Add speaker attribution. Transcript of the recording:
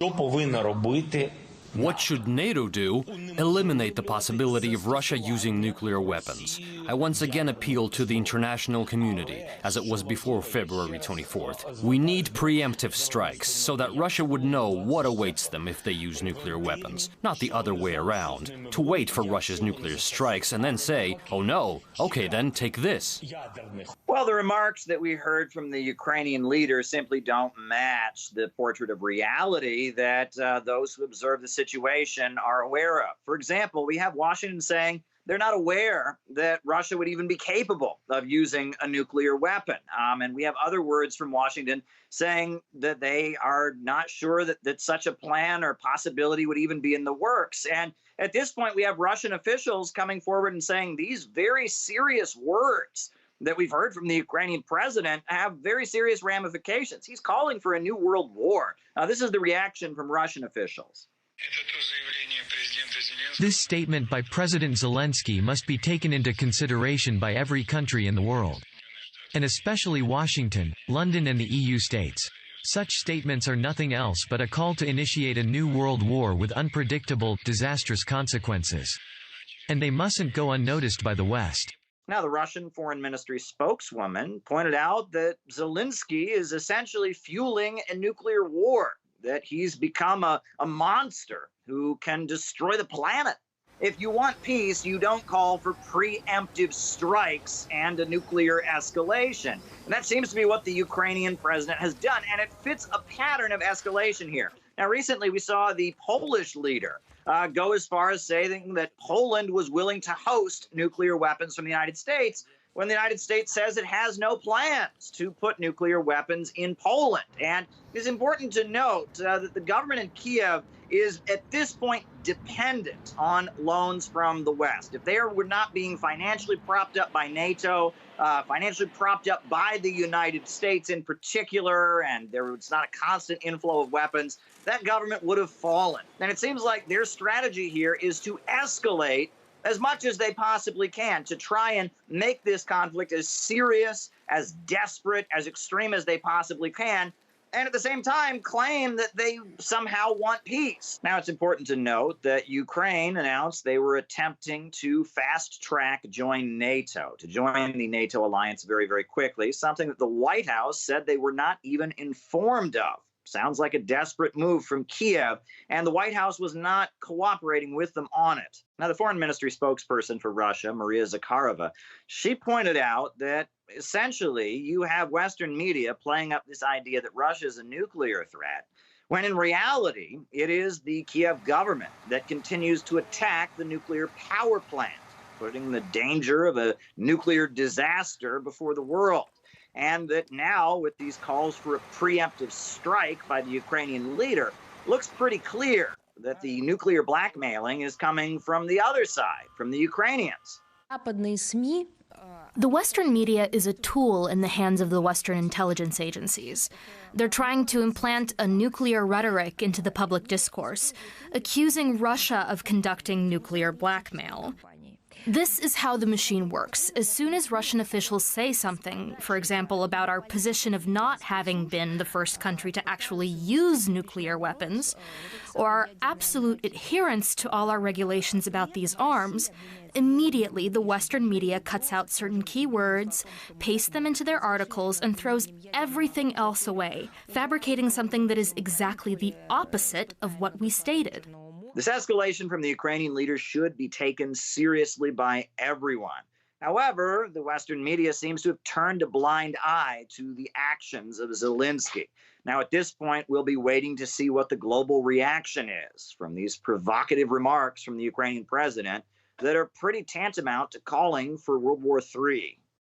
Speaker 1: Що повинна робити?
Speaker 2: What should NATO do? Eliminate the possibility of Russia using nuclear weapons. I once again appeal to the international community, as it was before February 24th. We need preemptive strikes so that Russia would know what awaits them if they use nuclear weapons, not the other way around. To wait for Russia's nuclear strikes and then say, oh no, okay then, take this.
Speaker 3: Well, the remarks that we heard from the Ukrainian leader simply don't match the portrait of reality that those who observe the situation are aware of. For example, we have Washington saying they're not aware that Russia would even be capable of using a nuclear weapon. And we have other words from Washington saying that they are not sure that such a plan or possibility would even be in the works. And at this point, we have Russian officials coming forward and saying these very serious words that we've heard from the Ukrainian president have very serious ramifications. He's calling for a new world war. This is the reaction from Russian officials.
Speaker 4: This statement by President Zelensky must be taken into consideration by every country in the world, and especially Washington, London and the EU states. Such statements are nothing else but a call to initiate a new world war with unpredictable, disastrous consequences. And they mustn't go unnoticed by the West.
Speaker 3: Now, the Russian Foreign Ministry spokeswoman pointed out that Zelensky is essentially fueling a nuclear war, that he's become a monster who can destroy the planet. If you want peace, you don't call for preemptive strikes and a nuclear escalation. And that seems to be what the Ukrainian president has done, and it fits a pattern of escalation here. Now, recently we saw the Polish leader go as far as saying that Poland was willing to host nuclear weapons from the United States when the United States says it has no plans to put nuclear weapons in Poland. And it's important to note that the government in Kiev is at this point dependent on loans from the West. If they were not being financially propped up by NATO, financially propped up by the United States in particular, and there was not a constant inflow of weapons, that government would have fallen. And it seems like their strategy here is to escalate as much as they possibly can to try and make this conflict as serious, as desperate, as extreme as they possibly can, and at the same time claim that they somehow want peace. Now, it's important to note that Ukraine announced they were attempting to fast-track join NATO, to join the NATO alliance very, very quickly, something that the White House said they were not even informed of. Sounds like a desperate move from Kiev, and the White House was not cooperating with them on it. Now, the foreign ministry spokesperson for Russia, Maria Zakharova, she pointed out that essentially you have Western media playing up this idea that Russia is a nuclear threat, when in reality it is the Kiev government that continues to attack the nuclear power plant, putting the danger of a nuclear disaster before the world. And that now, with these calls for a preemptive strike by the Ukrainian leader, looks pretty clear that the nuclear blackmailing is coming from the other side, from the Ukrainians.
Speaker 5: The Western media is a tool in the hands of the Western intelligence agencies. They're trying to implant a nuclear rhetoric into the public discourse, accusing Russia of conducting nuclear blackmail. This is how the machine works. As soon as Russian officials say something, for example, about our position of not having been the first country to actually use nuclear weapons, or our absolute adherence to all our regulations about these arms, immediately the Western media cuts out certain keywords, pastes them into their articles, and throws everything else away, fabricating something that is exactly the opposite of what we stated.
Speaker 3: This escalation from the Ukrainian leader should be taken seriously by everyone. However, the Western media seems to have turned a blind eye to the actions of Zelensky. Now, at this point, we'll be waiting to see what the global reaction is from these provocative remarks from the Ukrainian president that are pretty tantamount to calling for World War III.